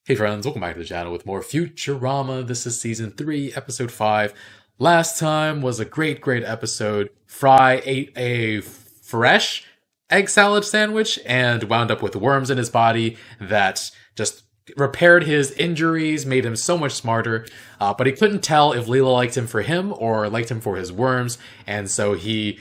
Hey friends, welcome back to the channel with more Futurama. This is season 3, episode 5. Last time was a great episode. Fry ate a fresh egg salad sandwich and wound up with worms in his body that just repaired his injuries, made him so much smarter. But he couldn't tell if Leela liked him for him or liked him for his worms, and so he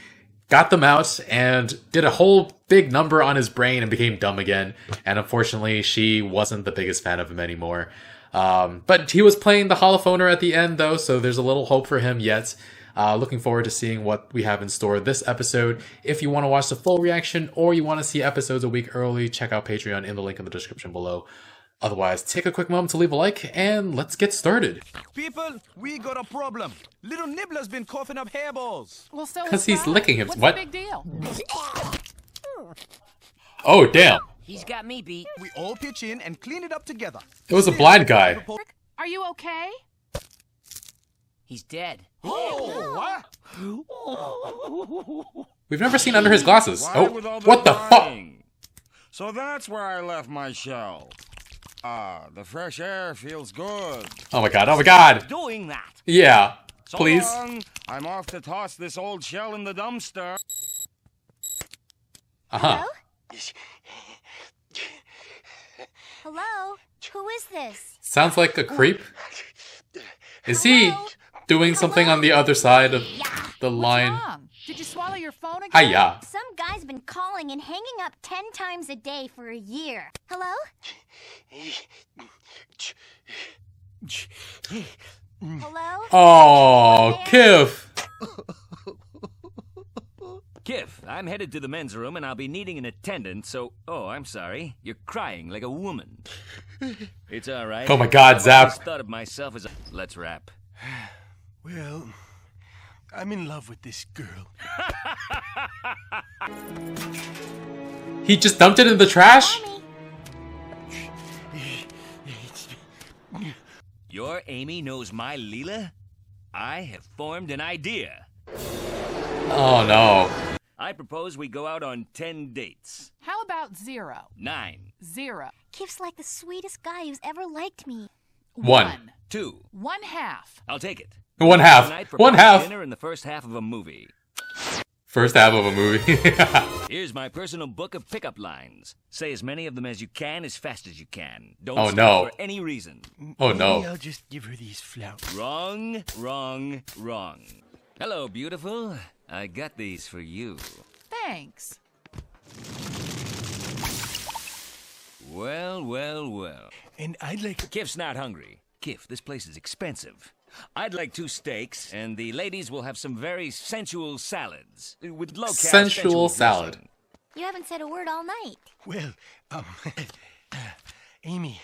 got them out and did a whole big number on his brain and became dumb again. And unfortunately, she wasn't the biggest fan of him anymore. But he was playing the holophoner at the end, though, so there's a little hope for him yet. Looking forward to seeing what we have in store this episode. If you want to watch the full reaction or you want to see episodes a week early, check out Patreon in the link in the description below. Otherwise, take a quick moment to leave a like, and let's get started. People, we got a problem. Little Nibbler's been coughing up hairballs. Well, so because he's licking him. What's what? The big deal? Oh, damn. He's got me beat. We all pitch in and clean it up together. It was a blind guy. Are you okay? He's dead. Oh, what? We've never seen under his glasses. Why Oh, with all what the fuck? lying? So that's where I left my shell. Ah, the fresh air feels good. Oh my god, oh my god. Doing that. Yeah, So please. long, I'm off to toss this old shell in the dumpster. Uh-huh. Hello? Who is this? Sounds like a creep. Is he doing something on the other side of the line? Wrong. Did you swallow your phone again? Hiya. Some guy's been calling and hanging up 10 times a day for a year. Hello? Hello? Oh, Kiff. Kif, I'm headed to the men's room and I'll be needing an attendant, so... Oh, I'm sorry. You're crying like a woman. It's all right. Oh my god, I've always Zap. thought of myself as a... Let's wrap. Well, I'm in love with this girl. He just dumped it in the trash? Mommy. Your Amy knows my Leela? I have formed an idea. Oh no. I propose we go out on 10 dates. How about 0? 9. 0. Kif's like the sweetest guy who's ever liked me. 1. 2. 1/2. I'll take it. 1/2. Tonight for 1/2. dinner in the first half of a movie. First half of a movie. Here's my personal book of pickup lines. Say as many of them as you can, as fast as you can. Don't Oh, stop no. for any reason. Oh Maybe no. I'll just give her these flowers. Wrong, wrong, wrong. Hello, beautiful. I got these for you. Thanks. Well. And I'd like... Kif's not hungry. Kif, this place is expensive. I'd like 2 steaks, and the ladies will have some very sensual salads. With low-cal Sensual salad. dressing. You haven't said a word all night. Well, Amy,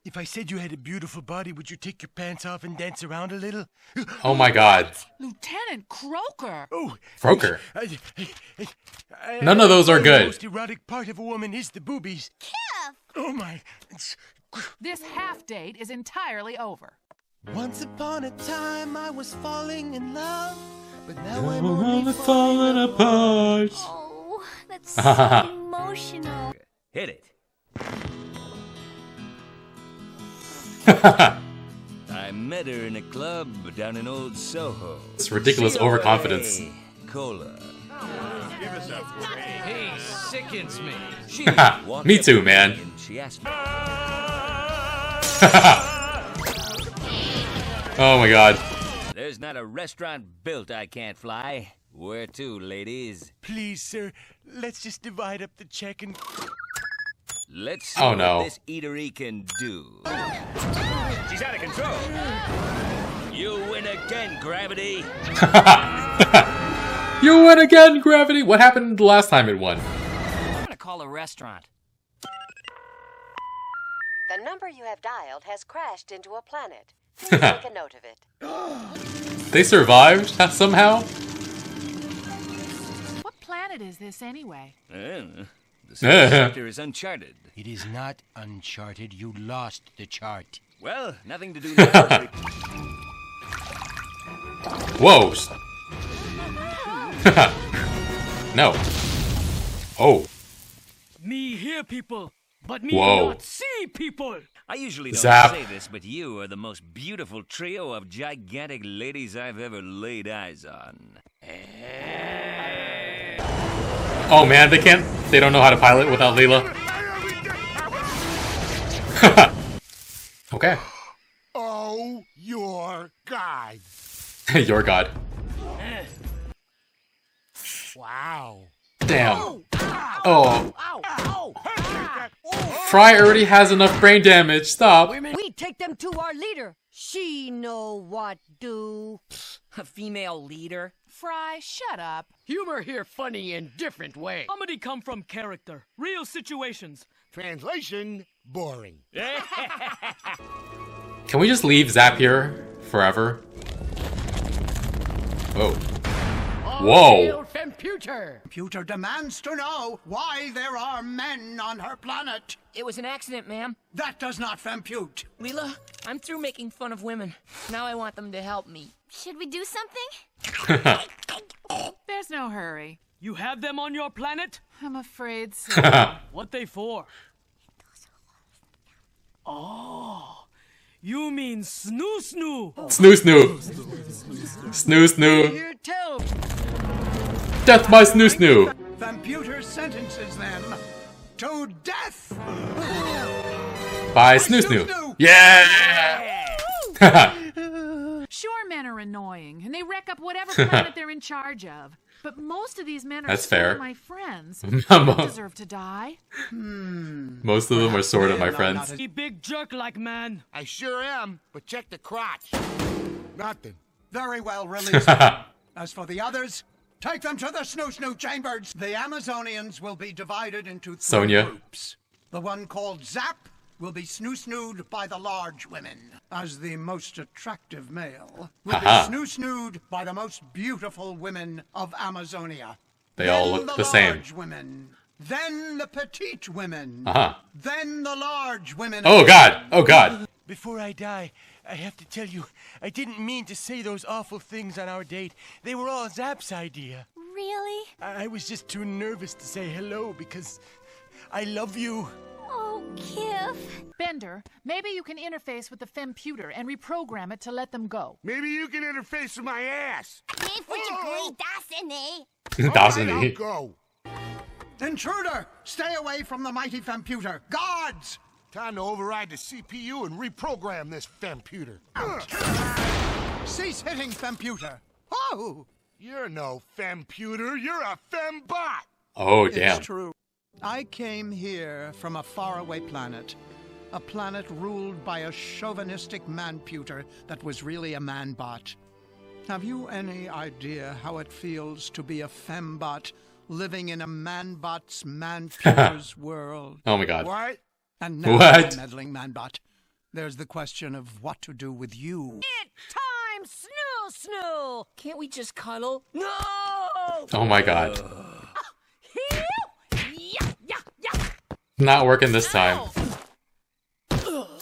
if I said you had a beautiful body, would you take your pants off and dance around a little? Oh my god. Lieutenant Croker. Oh, Croker. I- None of those are The good. most erotic part of a woman is the boobies. Kif! Oh my. This half date is entirely over. Once upon a time I was falling in love, but now I'm I'm only falling apart. Oh, that's so emotional. Hit it. I met her in a club down in Old Soho. It's ridiculous overconfidence. Cola. He sickens me. She walked Me up too, to man. and she asked me, Oh my god. "There's not a restaurant built I can't fly. Where to, ladies? Please, sir, let's just divide up the check and... Let's see Oh, no. what this eatery can do." She's out of control. You win again, Gravity. You win again, Gravity. What happened the last time it won? I'm gonna call a restaurant. The number you have dialed has crashed into a planet. Please make a note of it. They survived somehow? What planet is this anyway? The sector is uncharted. It is not uncharted. You lost the chart. Well, nothing to do now. Whoa. No. Oh. Me hear people, but me Whoa. not see people. I usually don't Zap. say this, but you are the most beautiful trio of gigantic ladies I've ever laid eyes on. Oh man, they don't know how to pilot without Leela. Okay. Oh, your God. Your god. Wow. Damn. Oh. Fry already has enough brain damage. Stop. We take them to our leader. She know what do. A female leader? Fry, shut up. Humor here funny in different way. Comedy come from character, real situations. Translation, boring. Can we just leave Zap here forever? Whoa. Whoa. Computer demands to know why there are men on her planet. It was an accident, ma'am. That does not compute. Leela, I'm through making fun of women. Now I want them to help me. Should we do something? There's no hurry. You have them on your planet? I'm afraid so. What they for? Oh, you mean snoo snoo? Snoo snoo. Snoo snoo. Here tell. Death by snoo snoo. Computer sentences them to death. By snoo snoo. Yeah. Sure, men are annoying, and they wreck up whatever planet they're in charge of. But most of these men are That's sort fair. of my friends. They don't deserve to die. Most of them are sort of my friends. You big jerk like man. I sure am, but check the crotch. Nothing. Very well, release them. As for the others, take them to the snoo chambers. The Amazonians will be divided into three Sonia. groups. The one called Zap will be snoo-snooed by the large women, as the most attractive male will be Haha. snoo-snooed by the most beautiful women of Amazonia. They all Then look the same. large women. Then the petite women. Uh-huh. Then the large women. Oh god. Oh god. Before I die, I have to tell you, I didn't mean to say those awful things on our date. They were all Zap's idea. Really? I was just too nervous to say hello because I love you. Oh, Kif. Bender, maybe you can interface with the femputer and reprogram it to let them go. Maybe you can interface with my ass. If would you agree, Dawson, Doesn't I'll he? go. Intruder, stay away from the mighty femputer. Guards! Time to override the CPU and reprogram this femputer. Cease hitting femputer. Oh! You're no femputer, you're a fembot. Oh damn. It's true. I came here from a faraway planet. A planet ruled by a chauvinistic manputer that was really a manbot. Have you any idea how it feels to be a fembot living in a manbot's manputer's world? Oh my god. What? And now, What? meddling manbot, there's the question of what to do with you. It time snoo. Can't we just cuddle? No! Oh my god. Yeah. Not working this time.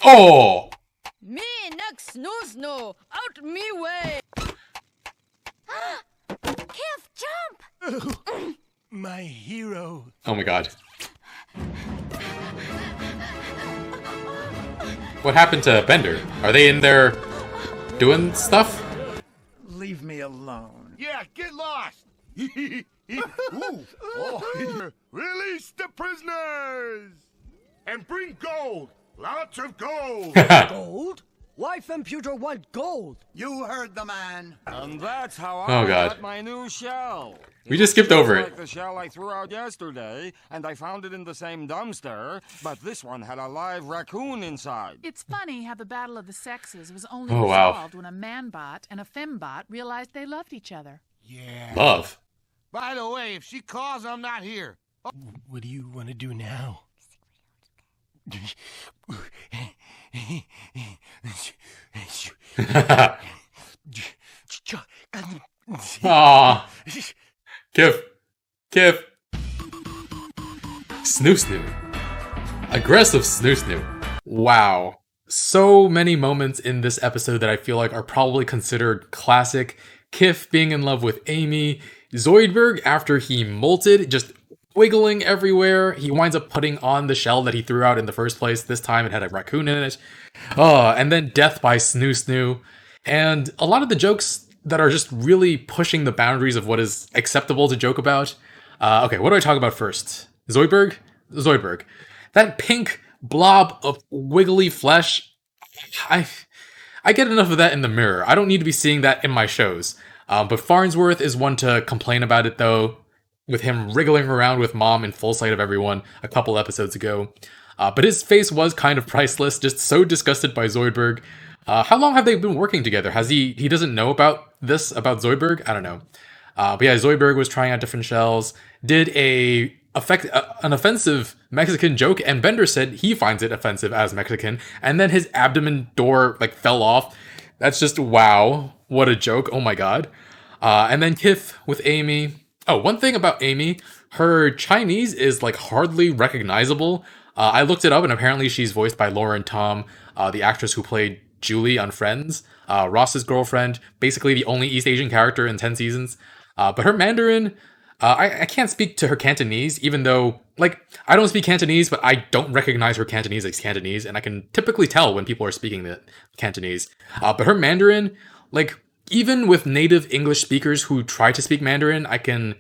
Oh! Me next snoo. Out me way. Kif, jump! My hero. Oh my god. What happened to Bender? Are they in there doing stuff? Leave me alone. Yeah, get lost. Ooh. Oh. Release the prisoners and bring gold. Lots of gold. Gold? Why femputer want gold? You heard the man. And that's how Oh, I God. got my new shell. We just skipped over Like it. the shell I threw out yesterday, and I found it in the same dumpster, but this one had a live raccoon inside. It's funny how the battle of the sexes was only Oh, wow. resolved when a manbot and a fembot realized they loved each other. Yeah. Love. By the way, if she calls, I'm not here. What do you want to do now? Aw. Kif. Snoo. Aggressive snoo. Wow. So many moments in this episode that I feel like are probably considered classic. Kif being in love with Amy. Zoidberg after he molted, just wiggling everywhere. He winds up putting on the shell that he threw out in the first place. This time it had a raccoon in it. And then death by SNU. And a lot of the jokes that are just really pushing the boundaries of what is acceptable to joke about. Okay, what do I talk about first? Zoidberg? That pink blob of wiggly flesh. I get enough of that in the mirror. I don't need to be seeing that in my shows. But Farnsworth is one to complain about it, though, with him wriggling around with Mom in full sight of everyone a couple episodes ago. But his face was kind of priceless, just so disgusted by Zoidberg. How long have they been working together? He doesn't know about this, about Zoidberg? I don't know. But yeah, Zoidberg was trying out different shells, did an offensive Mexican joke, and Bender said he finds it offensive as Mexican, and then his abdomen door fell off. That's just wow, what a joke, oh my god. And then Kif with Amy. Oh, one thing about Amy, her Chinese is hardly recognizable. I looked it up, and apparently she's voiced by Lauren Tom, the actress who played Julie on Friends, Ross's girlfriend, basically the only East Asian character in 10 seasons. But her Mandarin, I can't speak to her Cantonese, even though, I don't speak Cantonese, but I don't recognize her Cantonese as Cantonese, and I can typically tell when people are speaking the Cantonese. But her Mandarin, even with native English speakers who try to speak Mandarin, I can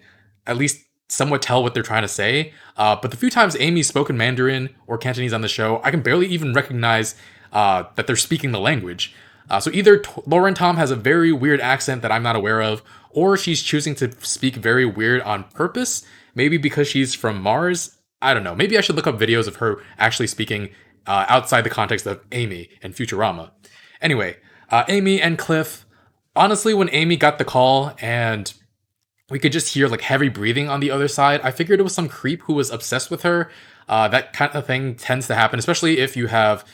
at least somewhat tell what they're trying to say. But the few times Amy's spoken Mandarin or Cantonese on the show, I can barely even recognize that they're speaking the language. So either Lauren Tom has a very weird accent that I'm not aware of, or she's choosing to speak very weird on purpose, maybe because she's from Mars. I don't know. Maybe I should look up videos of her actually speaking outside the context of Amy and Futurama. Anyway, Amy and Cliff. Honestly, when Amy got the call and we could just hear heavy breathing on the other side, I figured it was some creep who was obsessed with her. That kind of thing tends to happen, especially if you have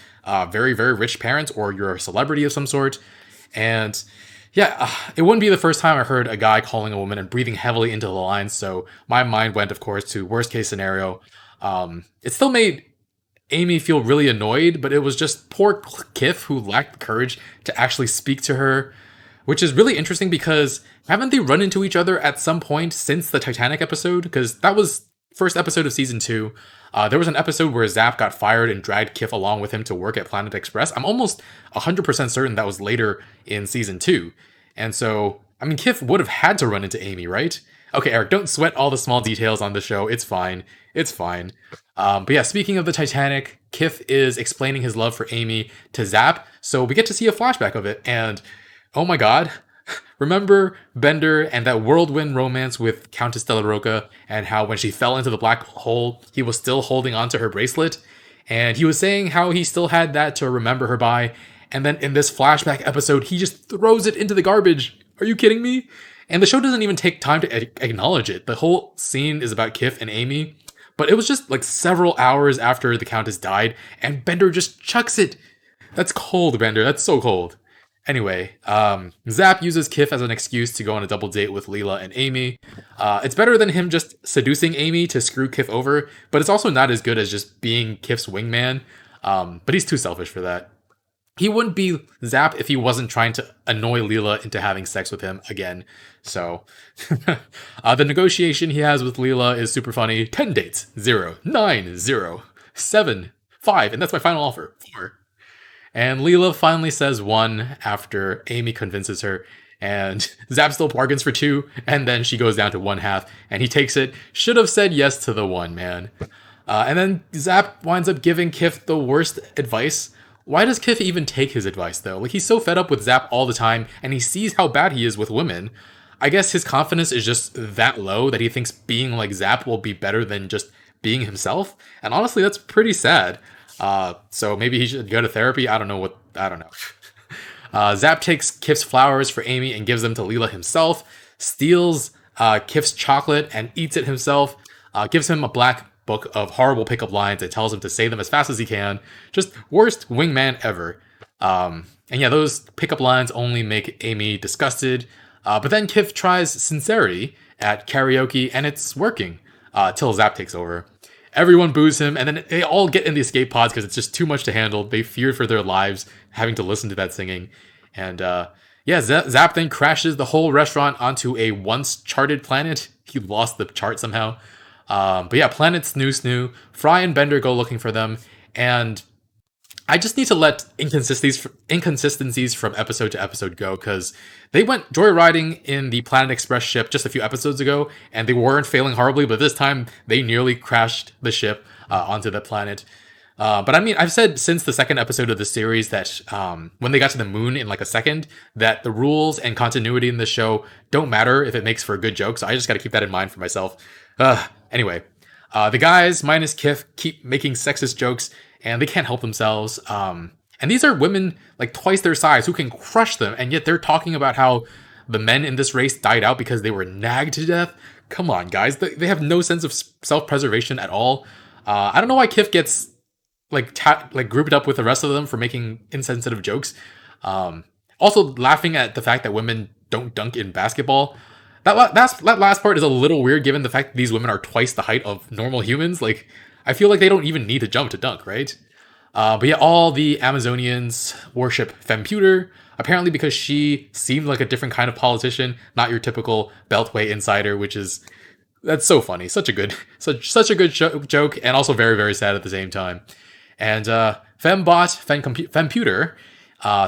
very, very rich parents or you're a celebrity of some sort. And yeah, it wouldn't be the first time I heard a guy calling a woman and breathing heavily into the lines, so my mind went, of course, to worst case scenario. It still made Amy feel really annoyed, but it was just poor Kif who lacked the courage to actually speak to her, which is really interesting because haven't they run into each other at some point since the Titanic episode? Because that was first episode of season 2. There was an episode where Zap got fired and dragged Kif along with him to work at Planet Express. I'm almost 100% certain that was later in season 2. And so, I mean, Kif would have had to run into Amy, right? Okay, Eric, don't sweat all the small details on the show. It's fine. It's fine. But yeah, speaking of the Titanic, Kif is explaining his love for Amy to Zap, so we get to see a flashback of it. And, oh my god, remember Bender and that whirlwind romance with Countess de la Roca, and how when she fell into the black hole, he was still holding onto her bracelet? And he was saying how he still had that to remember her by, and then in this flashback episode, he just throws it into the garbage. Are you kidding me? And the show doesn't even take time to acknowledge it. The whole scene is about Kif and Amy, but it was just several hours after the Countess died, and Bender just chucks it. That's cold, Bender. That's so cold. Anyway, Zap uses Kif as an excuse to go on a double date with Leela and Amy. It's better than him just seducing Amy to screw Kif over, but it's also not as good as just being Kif's wingman. But he's too selfish for that. He wouldn't be Zap if he wasn't trying to annoy Leela into having sex with him again. So, the negotiation he has with Leela is super funny. 10 dates. 0. 9. 0. 7. 5. And that's my final offer. 4. And Leela finally says 1 after Amy convinces her. And Zap still bargains for 2. And then she goes down to 1/2. And he takes it. Should have said yes to the 1, man. And then Zap winds up giving Kif the worst advice. Why does Kif even take his advice, though? He's so fed up with Zap all the time, and he sees how bad he is with women. I guess his confidence is just that low that he thinks being like Zap will be better than just being himself. And honestly, that's pretty sad. So maybe he should go to therapy. I don't know. Zap takes Kif's flowers for Amy and gives them to Leela himself, steals Kif's chocolate and eats it himself, gives him a black book of horrible pickup lines and tells him to say them as fast as he can. Just worst wingman ever. And yeah, those pickup lines only make Amy disgusted. But then Kif tries sincerity at karaoke and it's working till Zap takes over. Everyone boos him and then they all get in the escape pods because it's just too much to handle. They fear for their lives having to listen to that singing. And yeah, Zap then crashes the whole restaurant onto a once charted planet. He lost the chart somehow. But yeah, Planet SNU. Fry and Bender go looking for them, and I just need to let inconsistencies from episode to episode go, because they went joyriding in the Planet Express ship just a few episodes ago, and they weren't failing horribly, but this time they nearly crashed the ship onto the planet. But I mean, I've said since the second episode of the series that when they got to the moon in like a second, that the rules and continuity in the show don't matter if it makes for a good joke, so I just gotta keep that in mind for myself. Anyway, the guys, minus Kif, keep making sexist jokes, and they can't help themselves. And these are women like twice their size who can crush them, and yet they're talking about how the men in this race died out because they were nagged to death. Come on, guys. They have no sense of self-preservation at all. I don't know why Kif gets like grouped up with the rest of them for making insensitive jokes. Also laughing at the fact that women don't dunk in basketball. That last part is a little weird given the fact that these women are twice the height of normal humans. Like, I feel like they don't even need to jump to dunk, right? But yeah, all the Amazonians worship Femputer, apparently because she seemed like a different kind of politician, not your typical Beltway insider, that's so funny. Such a good joke, and also very, very sad at the same time. And Femputer,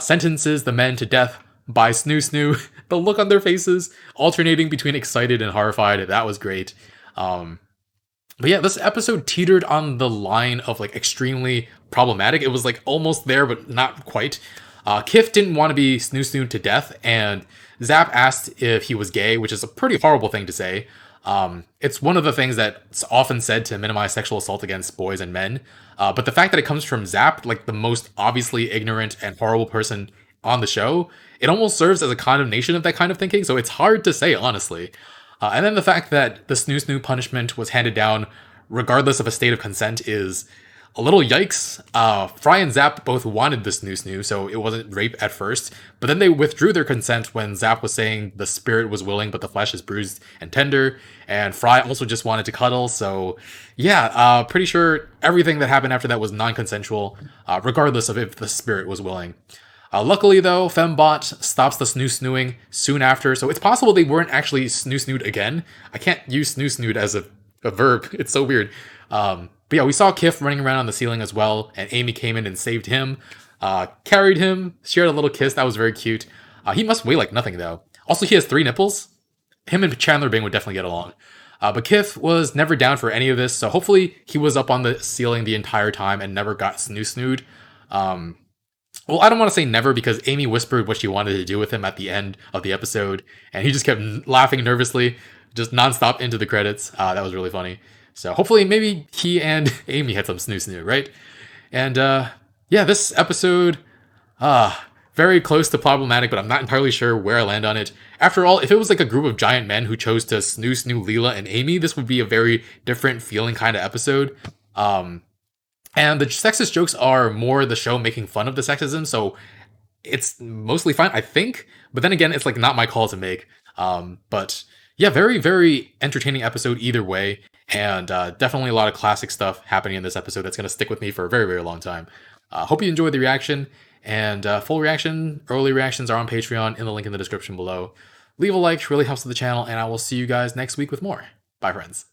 sentences the men to death by SNU. The look on their faces, alternating between excited and horrified, that was great. But yeah, this episode teetered on the line of like extremely problematic. It was like almost there, but not quite. Kif didn't want to be SNU to death, and Zap asked if he was gay, which is a pretty horrible thing to say. It's one of the things that's often said to minimize sexual assault against boys and men. But the fact that it comes from Zap, like the most obviously ignorant and horrible person on the show, it almost serves as a condemnation of that kind of thinking, so it's hard to say, honestly. And then the fact that the SNU punishment was handed down regardless of a state of consent is a little yikes. Fry and Zap both wanted the SNU, so it wasn't rape at first, but then they withdrew their consent when Zap was saying the spirit was willing but the flesh is bruised and tender, and Fry also just wanted to cuddle, so yeah, pretty sure everything that happened after that was non-consensual, regardless of if the spirit was willing. Luckily, though, Fembot stops the snoo-snooing soon after, so it's possible they weren't actually snoo-snooed again. I can't use snoo-snooed as a verb. It's so weird. But yeah, we saw Kif running around on the ceiling as well, and Amy came in and saved him, carried him, shared a little kiss. That was very cute. He must weigh like nothing, though. Also, he has 3 nipples. Him and Chandler Bing would definitely get along. But Kif was never down for any of this, so hopefully he was up on the ceiling the entire time and never got snoo-snooed. Well, I don't want to say never, because Amy whispered what she wanted to do with him at the end of the episode, and he just kept laughing nervously, just nonstop into the credits. That was really funny. So hopefully maybe he and Amy had some snoo-snoo, right? And yeah, this episode, very close to problematic, but I'm not entirely sure where I land on it. After all, if it was like a group of giant men who chose to snoo Leela and Amy, this would be a very different feeling kind of episode. And the sexist jokes are more the show making fun of the sexism, so it's mostly fine, I think. But then again, it's like not my call to make. But yeah, very, very entertaining episode either way. And definitely a lot of classic stuff happening in this episode that's going to stick with me for a very, very long time. Hope you enjoyed the reaction. And full reaction, early reactions are on Patreon in the link in the description below. Leave a like, really helps with the channel, and I will see you guys next week with more. Bye, friends.